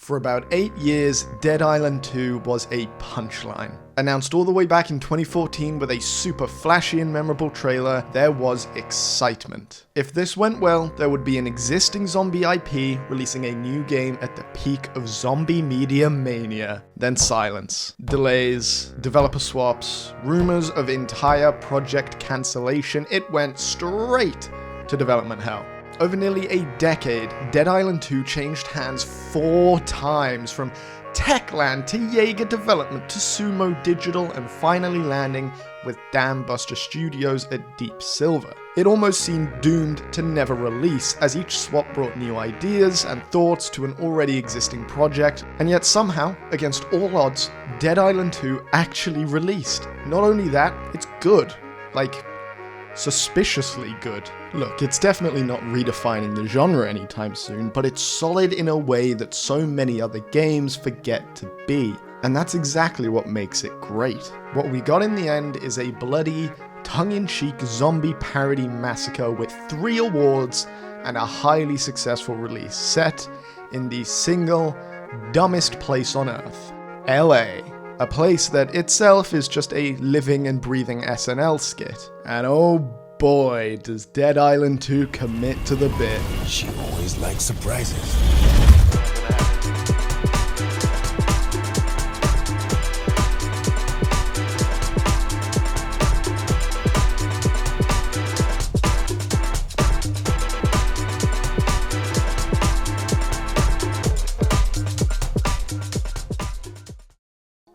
For about 8 years, Dead Island 2 was a punchline. Announced all the way back in 2014 with a super flashy and memorable trailer, there was excitement. If this went well, there would be an existing zombie IP releasing a new game at the peak of zombie media mania. Then silence, delays, developer swaps, rumors of entire project cancellation. It went straight to development hell. Over nearly a decade, Dead Island 2 changed hands 4 times, from Techland to Jaeger Development to Sumo Digital, and finally landing with Dambuster Studios at Deep Silver. It almost seemed doomed to never release, as each swap brought new ideas and thoughts to an already existing project, and yet somehow, against all odds, Dead Island 2 actually released. Not only that, it's good. Like, suspiciously good. Look, it's definitely not redefining the genre anytime soon, but it's solid in a way that so many other games forget to be. And that's exactly what makes it great. What we got in the end is a bloody, tongue-in-cheek zombie parody massacre with 3 awards and a highly successful release set in the single dumbest place on Earth, LA. A place that itself is just a living and breathing SNL skit. And oh boy, does Dead Island 2 commit to the bit. She always likes surprises.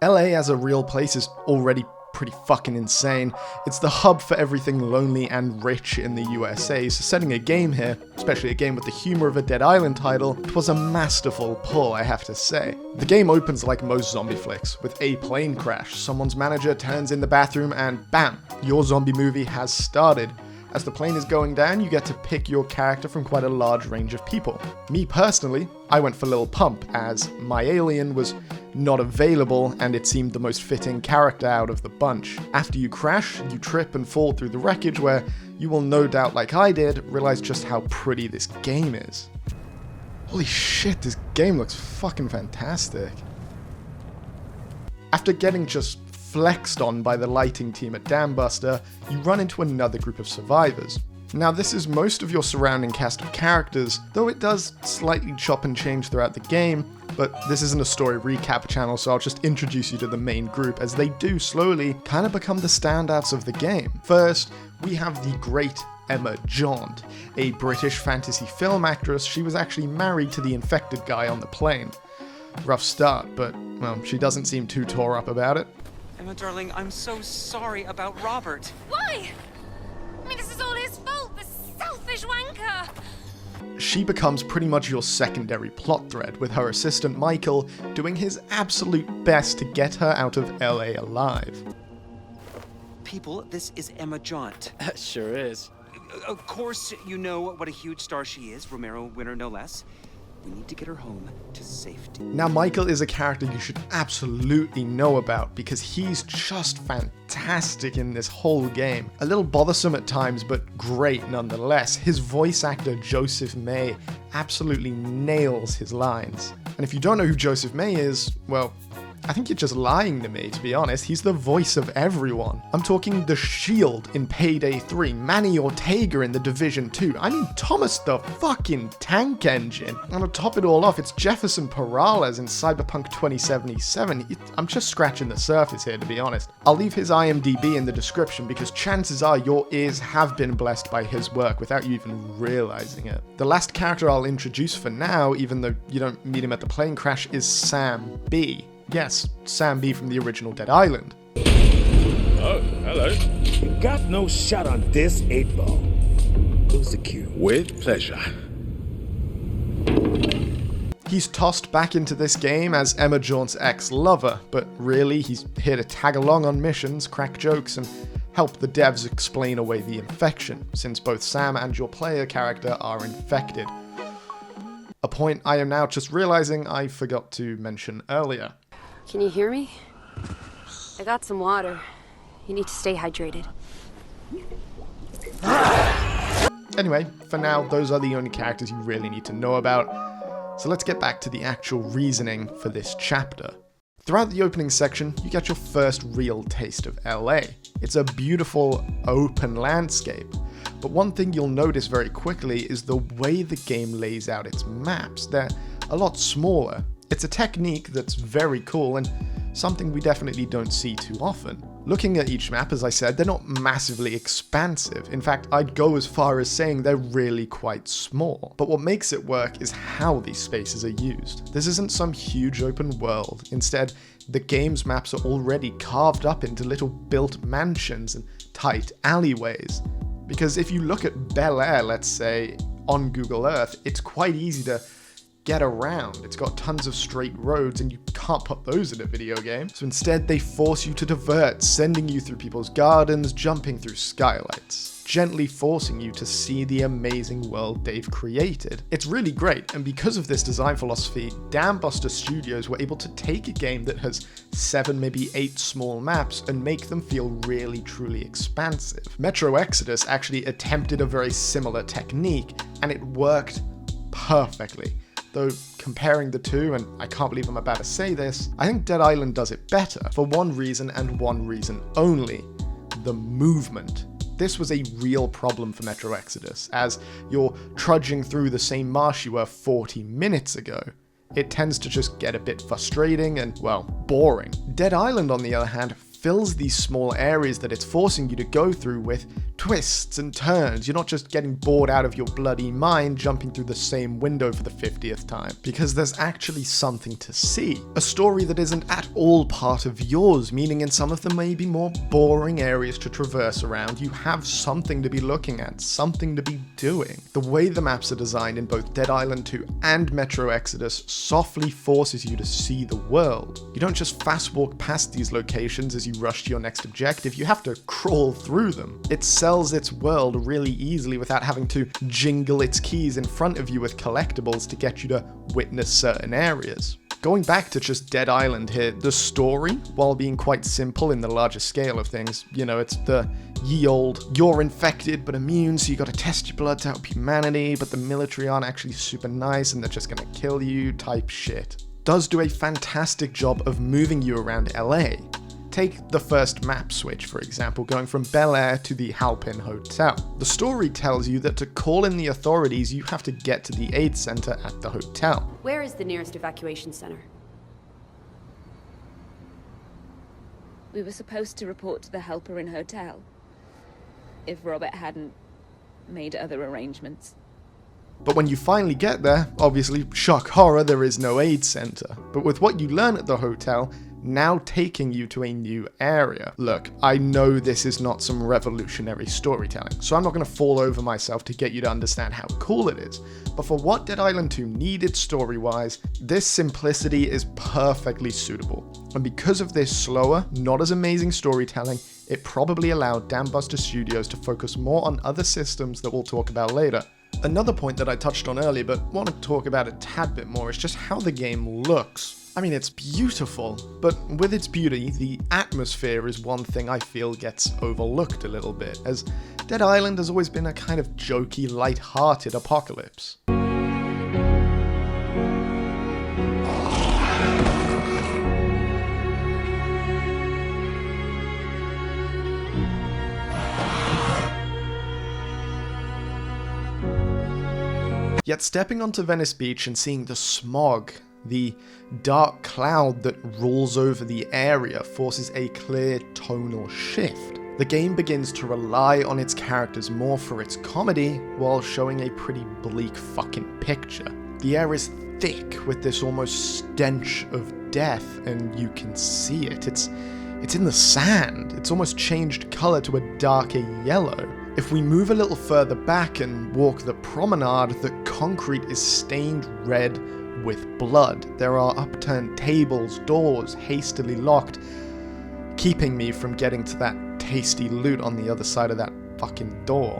LA as a real place is already pretty fucking insane. It's the hub for everything lonely and rich in the USA, so setting a game here, especially a game with the humor of a Dead Island title, was a masterful pull, I have to say. The game opens like most zombie flicks, with a plane crash. Someone's manager turns in the bathroom and bam, your zombie movie has started. As the plane is going down, you get to pick your character from quite a large range of people. Me personally, I went for Lil Pump, as my alien was not available and it seemed the most fitting character out of the bunch. After you crash, you trip and fall through the wreckage, where you will no doubt, like I did, realize just how pretty this game is. Holy shit, this game looks fucking fantastic. After getting just flexed on by the lighting team at Dambuster, you run into another group of survivors. Now, this is most of your surrounding cast of characters, though it does slightly chop and change throughout the game, but this isn't a story recap channel, so I'll just introduce you to the main group, as they do slowly kind of become the standouts of the game. First, we have the great Emma Jaunt, a British fantasy film actress. She was actually married to the infected guy on the plane. Rough start, but, well, she doesn't seem too tore up about it. Emma, darling, I'm so sorry about Robert. Why? I mean, this is all his fault, the selfish wanker! She becomes pretty much your secondary plot thread, with her assistant Michael doing his absolute best to get her out of LA alive. People, this is Emma Jaunt. Sure is. Of course, you know what a huge star she is, Romero winner no less. We need to get her home to safety. Now, Michael is a character you should absolutely know about, because he's just fantastic in this whole game. A little bothersome at times, but great nonetheless. His voice actor, Joseph May, absolutely nails his lines. And if you don't know who Joseph May is, well, I think you're just lying to me, to be honest. He's the voice of everyone. I'm talking the Shield in Payday 3, Manny Ortega in The Division 2, I mean Thomas the fucking Tank Engine. And to top it all off, it's Jefferson Peralez in Cyberpunk 2077. I'm just scratching the surface here, to be honest. I'll leave his IMDb in the description, because chances are your ears have been blessed by his work without you even realizing it. The last character I'll introduce for now, even though you don't meet him at the plane crash, is Sam B. Yes, Sam B from the original Dead Island. Oh, hello. You got no shot on this 8-ball. Who's the cue? With pleasure. He's tossed back into this game as Emma Jaunt's ex-lover, but really he's here to tag along on missions, crack jokes, and help the devs explain away the infection, since both Sam and your player character are infected. A point I am now just realizing I forgot to mention earlier. Can you hear me? I got some water. You need to stay hydrated. Anyway, for now, those are the only characters you really need to know about. So let's get back to the actual reasoning for this chapter. Throughout the opening section, you get your first real taste of LA. It's a beautiful, open landscape. But one thing you'll notice very quickly is the way the game lays out its maps. They're a lot smaller. It's a technique that's very cool and something we definitely don't see too often. Looking at each map, as I said, they're not massively expansive. In fact, I'd go as far as saying they're really quite small. But what makes it work is how these spaces are used. This isn't some huge open world. Instead, the game's maps are already carved up into little built mansions and tight alleyways. Because if you look at Bel Air, let's say, on Google Earth, it's quite easy to get around. It's got tons of straight roads and you can't put those in a video game. So instead they force you to divert, sending you through people's gardens, jumping through skylights, gently forcing you to see the amazing world they've created. It's really great, and because of this design philosophy, Dambuster Studios were able to take a game that has 7, maybe 8 small maps and make them feel really truly expansive. Metro Exodus actually attempted a very similar technique and it worked perfectly. Though comparing the two, and I can't believe I'm about to say this, I think Dead Island does it better, for one reason and one reason only: the movement. This was a real problem for Metro Exodus, as you're trudging through the same marsh you were 40 minutes ago. It tends to just get a bit frustrating and, well, boring. Dead Island, on the other hand, fills these small areas that it's forcing you to go through with twists and turns. You're not just getting bored out of your bloody mind jumping through the same window for the 50th time, because there's actually something to see. A story that isn't at all part of yours, meaning in some of the maybe more boring areas to traverse around, you have something to be looking at, something to be doing. The way the maps are designed in both Dead Island 2 and Metro Exodus softly forces you to see the world. You don't just fast walk past these locations as you rush to your next objective, you have to crawl through them. It sells its world really easily without having to jingle its keys in front of you with collectibles to get you to witness certain areas. Going back to just Dead Island here, the story, while being quite simple in the larger scale of things, you know, it's the ye old, you're infected but immune, so you gotta test your blood to help humanity, but the military aren't actually super nice and they're just gonna kill you type shit. Does do a fantastic job of moving you around LA. Take the first map switch, for example, going from Bel Air to the Halpin Hotel. The story tells you that to call in the authorities, you have to get to the aid center at the hotel. Where is the nearest evacuation center? We were supposed to report to the Halpin Hotel, if Robert hadn't made other arrangements. But when you finally get there, obviously, shock horror, there is no aid center. But with what you learn at the hotel, now taking you to a new area. Look, I know this is not some revolutionary storytelling, so I'm not going to fall over myself to get you to understand how cool it is. But for what Dead Island 2 needed story-wise, this simplicity is perfectly suitable. And because of this slower, not as amazing storytelling, it probably allowed Dambuster Studios to focus more on other systems that we'll talk about later. Another point that I touched on earlier, but want to talk about a tad bit more, is just how the game looks. I mean, it's beautiful, but with its beauty, the atmosphere is one thing I feel gets overlooked a little bit, as Dead Island has always been a kind of jokey, light-hearted apocalypse. Yet stepping onto Venice Beach and seeing the smog, the dark cloud that rolls over the area, forces a clear tonal shift. The game begins to rely on its characters more for its comedy, while showing a pretty bleak fucking picture. The air is thick with this almost stench of death, and you can see it. It's in the sand. It's almost changed color to a darker yellow. If we move a little further back and walk the promenade, the concrete is stained red with blood. There are upturned tables, doors hastily locked, keeping me from getting to that tasty loot on the other side of that fucking door.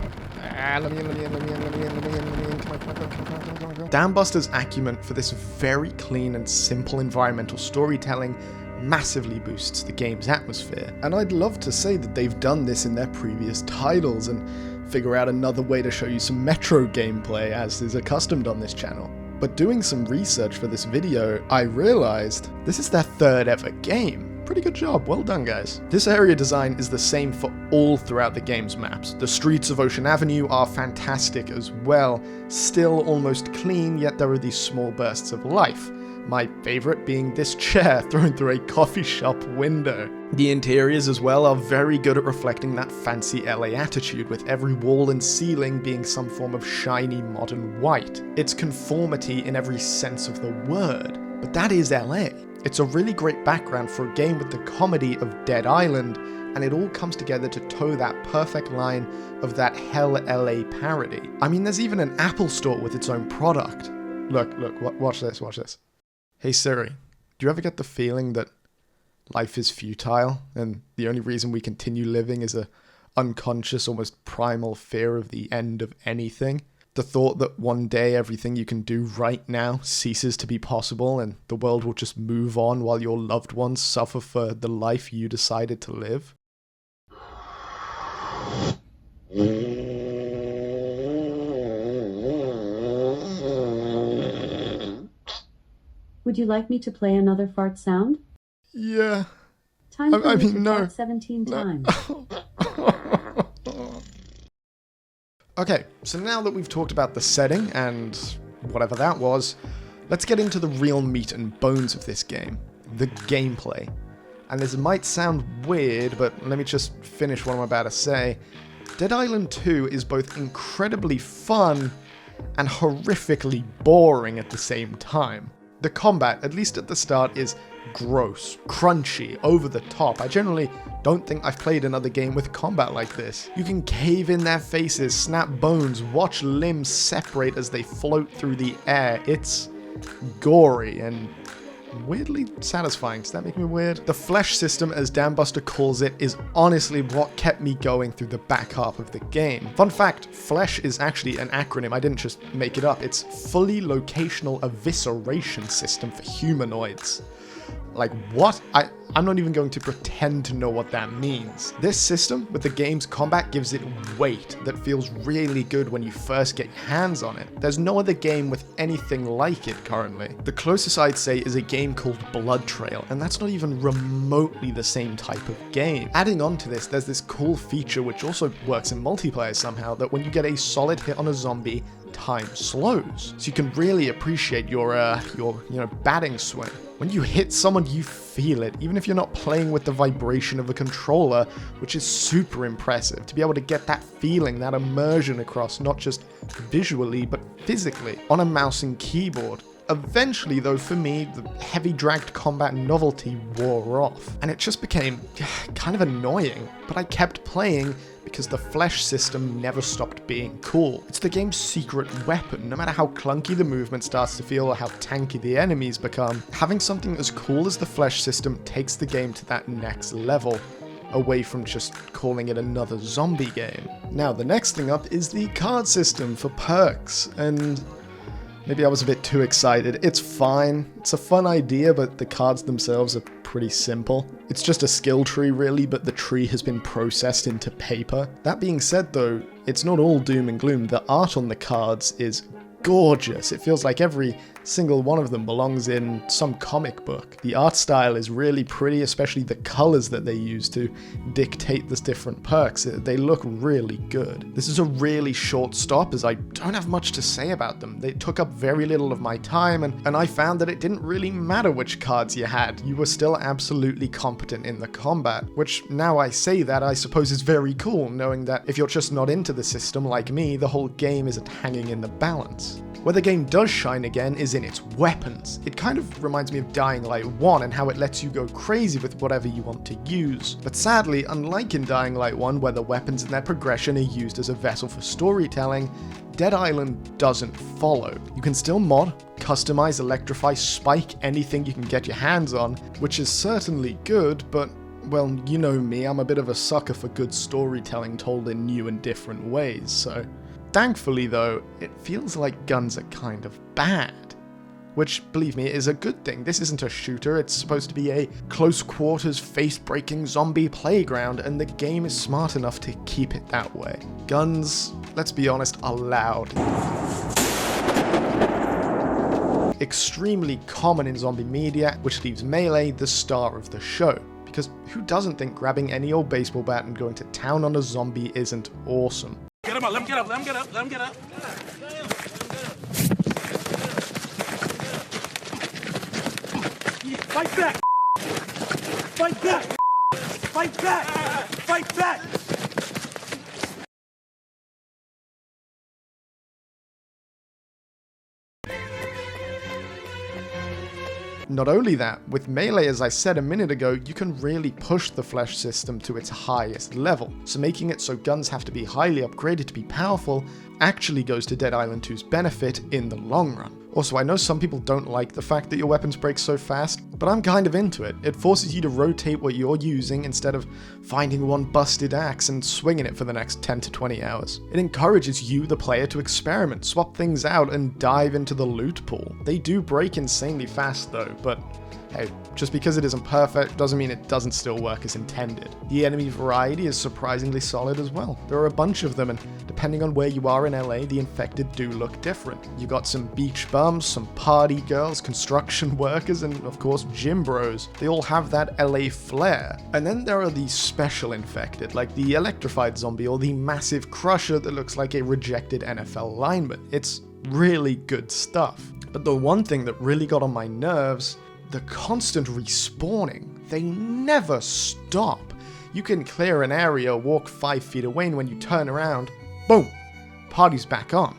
Dambuster's acumen for this very clean and simple environmental storytelling massively boosts the game's atmosphere. And I'd love to say that they've done this in their previous titles and figure out another way to show you some Metro gameplay as is accustomed on this channel. But doing some research for this video, I realized this is their third ever game. Pretty good job, well done guys. This area design is the same for all throughout the game's maps. The streets of Ocean Avenue are fantastic as well, still almost clean, yet there are these small bursts of life. My favorite being this chair thrown through a coffee shop window. The interiors as well are very good at reflecting that fancy LA attitude, with every wall and ceiling being some form of shiny modern white. It's conformity in every sense of the word, but that is LA. It's a really great background for a game with the comedy of Dead Island, and it all comes together to toe that perfect line of that Hell LA parody. I mean, there's even an Apple store with its own product. Look, watch this, watch this. Hey Siri, do you ever get the feeling that life is futile, and the only reason we continue living is a unconscious, almost primal fear of the end of anything? The thought that one day everything you can do right now ceases to be possible and the world will just move on while your loved ones suffer for the life you decided to live? Would you like me to play another fart sound? Yeah. Time for I you mean, to no. fart 17 times. Okay, so now that we've talked about the setting and whatever that was, let's get into the real meat and bones of this game, the gameplay. And this might sound weird, but let me just finish what I'm about to say. Dead Island 2 is both incredibly fun and horrifically boring at the same time. The combat, at least at the start, is gross, crunchy, over the top. I generally don't think I've played another game with combat like this. You can cave in their faces, snap bones, watch limbs separate as they float through the air. It's gory and weirdly satisfying. Does that make me weird? The flesh system, as Dambuster calls it, is honestly what kept me going through the back half of the game. Fun fact, flesh is actually an acronym. I didn't just make it up. It's Fully Locational Evisceration System for Humanoids. Like, what? I'm not even going to pretend to know what that means. This system, with the game's combat, gives it weight that feels really good when you first get your hands on it. There's no other game with anything like it currently. The closest I'd say is a game called Blood Trail, and that's not even remotely the same type of game. Adding on to this, there's this cool feature which also works in multiplayer somehow, that when you get a solid hit on a zombie, time slows. So you can really appreciate your batting swing. When you hit someone, you feel it, even if you're not playing with the vibration of a controller, which is super impressive, to be able to get that feeling, that immersion across, not just visually, but physically, on a mouse and keyboard. Eventually, though, for me, the heavy dragged combat novelty wore off, and it just became kind of annoying, but I kept playing because the flesh system never stopped being cool. It's the game's secret weapon. No matter how clunky the movement starts to feel or how tanky the enemies become, having something as cool as the flesh system takes the game to that next level, away from just calling it another zombie game. Now, the next thing up is the card system for perks, and maybe I was a bit too excited. It's fine. It's a fun idea, but the cards themselves are pretty simple. It's just a skill tree really, but the tree has been processed into paper. That being said though, it's not all doom and gloom. The art on the cards is gorgeous. It feels like every single one of them belongs in some comic book. The art style is really pretty, especially the colors that they use to dictate the different perks. They look really good. This is a really short stop as I don't have much to say about them. They took up very little of my time and I found that it didn't really matter which cards you had. You were still absolutely competent in the combat, which now I say that I suppose is very cool, knowing that if you're just not into the system like me, the whole game isn't hanging in the balance. Where the game does shine again is in its weapons. It kind of reminds me of Dying Light 1 and how it lets you go crazy with whatever you want to use. But sadly, unlike in Dying Light 1 where the weapons and their progression are used as a vessel for storytelling, Dead Island doesn't follow. You can still mod, customize, electrify, spike anything you can get your hands on, which is certainly good, but well, you know me, I'm a bit of a sucker for good storytelling told in new and different ways, so thankfully though, it feels like guns are kind of bad. Which, believe me, is a good thing. This isn't a shooter, it's supposed to be a close quarters, face-breaking zombie playground, and the game is smart enough to keep it that way. Guns, let's be honest, are loud. extremely common in zombie media, which leaves Melee the star of the show. Because who doesn't think grabbing any old baseball bat and going to town on a zombie isn't awesome? Get him up, let him get up, let him get up, let him get up. Fight back! Fight back! Fight back! Fight back! Not only that, with Melee, as I said a minute ago, you can really push the flesh system to its highest level, so making it so guns have to be highly upgraded to be powerful actually goes to Dead Island 2's benefit in the long run. Also, I know some people don't like the fact that your weapons break so fast, but I'm kind of into it. It forces you to rotate what you're using instead of finding one busted axe and swinging it for the next 10 to 20 hours. It encourages you, the player, to experiment, swap things out, and dive into the loot pool. They do break insanely fast though, but hey, just because it isn't perfect doesn't mean it doesn't still work as intended. The enemy variety is surprisingly solid as well. There are a bunch of them, and depending on where you are in LA, the infected do look different. You got some beach bums, some party girls, construction workers, and of course gym bros. They all have that LA flair. And then there are the special infected, like the electrified zombie or the massive crusher that looks like a rejected NFL lineman. It's really good stuff. But the one thing that really got on my nerves, the constant respawning. They never stop. You can clear an area, walk 5 feet away, and when you turn around, boom, party's back on.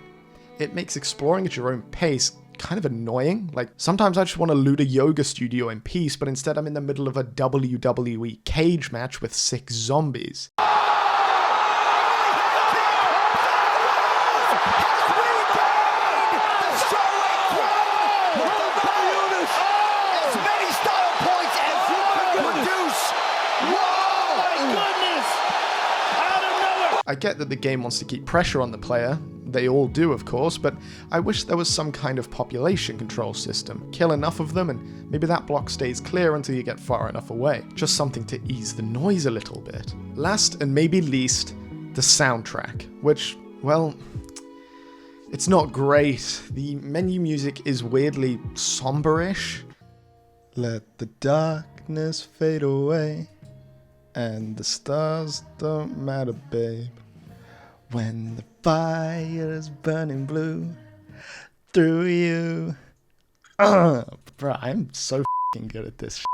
It makes exploring at your own pace kind of annoying. Like, sometimes I just want to loot a yoga studio in peace, but instead I'm in the middle of a WWE cage match with 6 zombies. I get that the game wants to keep pressure on the player, they all do of course, but I wish there was some kind of population control system. Kill enough of them and maybe that block stays clear until you get far enough away. Just something to ease the noise a little bit. Last and maybe least, the soundtrack, which, well, it's not great. The menu music is weirdly somber-ish. Let the darkness fade away. And the stars don't matter, babe, when the fire is burning blue through you. Bro, I'm so f***ing good at this shit.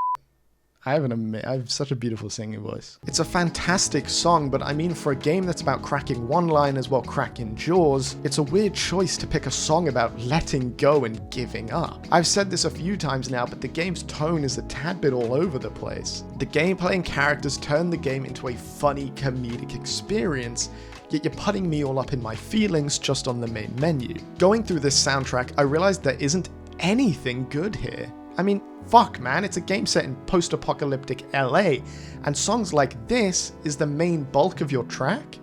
I have such a beautiful singing voice. It's a fantastic song, but I mean, for a game that's about cracking one-liners while cracking jaws, it's a weird choice to pick a song about letting go and giving up. I've said this a few times now, but the game's tone is a tad bit all over the place. The gameplay and characters turn the game into a funny, comedic experience, yet you're putting me all up in my feelings just on the main menu. Going through this soundtrack, I realized there isn't anything good here. I mean, fuck man, it's a game set in post-apocalyptic LA, and songs like this is the main bulk of your track?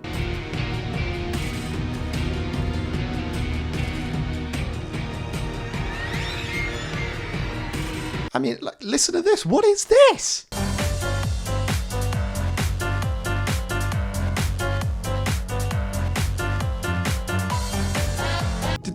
I mean, like, listen to this, what is this?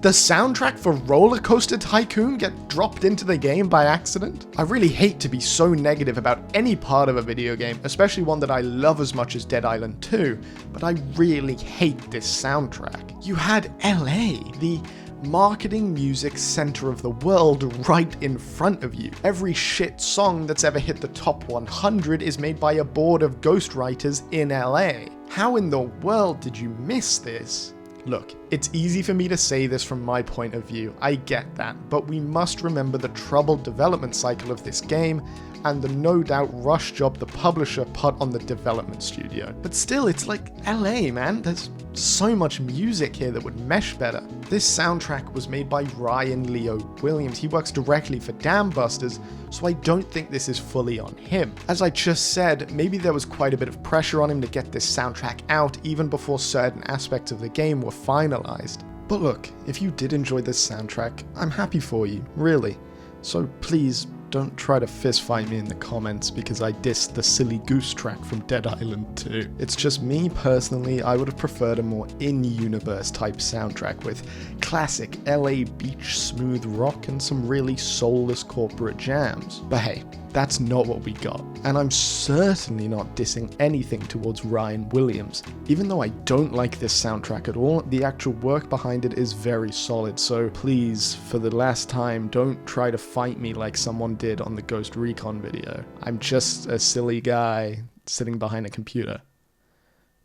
The soundtrack for Roller Coaster Tycoon get dropped into the game by accident? I really hate to be so negative about any part of a video game, especially one that I love as much as Dead Island 2, but I really hate this soundtrack. You had LA, the marketing music center of the world, right in front of you. Every shit song that's ever hit the top 100 is made by a board of ghostwriters in LA. How in the world did you miss this? Look, it's easy for me to say this from my point of view, I get that, but we must remember the troubled development cycle of this game and the no doubt rush job the publisher put on the development studio. But still, it's like LA, man. There's so much music here that would mesh better. This soundtrack was made by Ryan Leo Williams. He works directly for Dambusters, so I don't think this is fully on him. As I just said, maybe there was quite a bit of pressure on him to get this soundtrack out even before certain aspects of the game were finalized. But look, if you did enjoy this soundtrack, I'm happy for you, really. So please, don't try to fist fight me in the comments because I dissed the Silly Goose track from Dead Island 2. It's just me personally, I would have preferred a more in-universe type soundtrack with classic LA beach smooth rock and some really soulless corporate jams. But hey, that's not what we got. And I'm certainly not dissing anything towards Ryan Williams. Even though I don't like this soundtrack at all, the actual work behind it is very solid, so please, for the last time, don't try to fight me like someone did on the Ghost Recon video. I'm just a silly guy sitting behind a computer.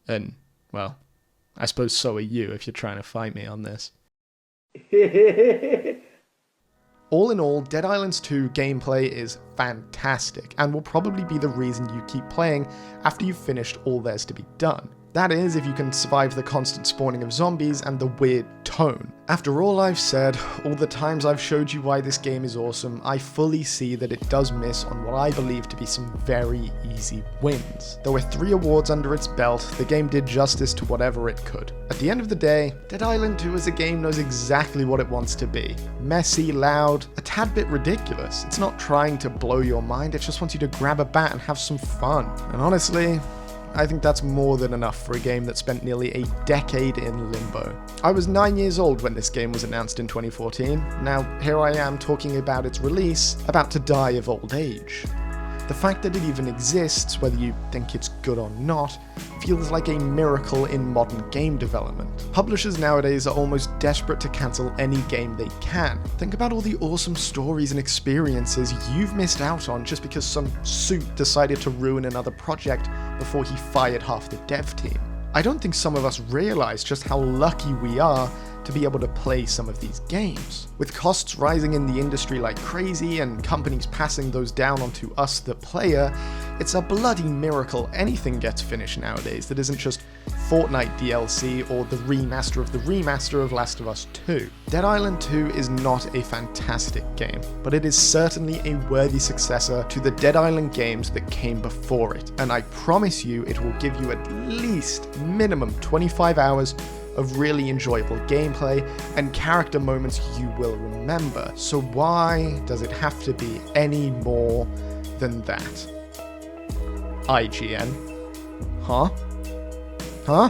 And, well, I suppose so are you if you're trying to fight me on this. All in all, Dead Island 2 gameplay is fantastic, and will probably be the reason you keep playing after you've finished all there's to be done. That is, if you can survive the constant spawning of zombies and the weird tone. After all I've said, all the times I've showed you why this game is awesome, I fully see that it does miss on what I believe to be some very easy wins. Though with 3 awards under its belt, the game did justice to whatever it could. At the end of the day, Dead Island 2 as a game knows exactly what it wants to be. Messy, loud, a tad bit ridiculous. It's not trying to blow your mind, it just wants you to grab a bat and have some fun. And honestly, I think that's more than enough for a game that spent nearly a decade in limbo. I was 9 years old when this game was announced in 2014. Now, here I am talking about its release, about to die of old age. The fact that it even exists, whether you think it's good or not, feels like a miracle in modern game development. Publishers nowadays are almost desperate to cancel any game they can. Think about all the awesome stories and experiences you've missed out on just because some suit decided to ruin another project before he fired half the dev team. I don't think some of us realize just how lucky we are to be able to play some of these games. With costs rising in the industry like crazy and companies passing those down onto us, the player, it's a bloody miracle anything gets finished nowadays that isn't just Fortnite DLC or the remaster of Last of Us 2. Dead Island 2 is not a fantastic game, but it is certainly a worthy successor to the Dead Island games that came before it, and I promise you it will give you at least minimum 25 hours of really enjoyable gameplay and character moments you will remember. So why does it have to be any more than that? IGN? Huh? Huh?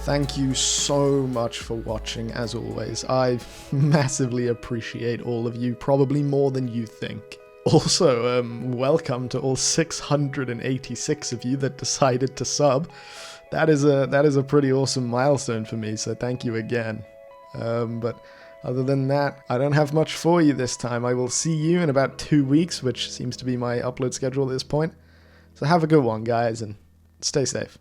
Thank you so much for watching, as always. I massively appreciate all of you, probably more than you think. Also, welcome to all 686 of you that decided to sub. That is a pretty awesome milestone for me, so thank you again. But other than that, I don't have much for you this time. I will see you in about 2 weeks, which seems to be my upload schedule at this point. So have a good one, guys, and stay safe.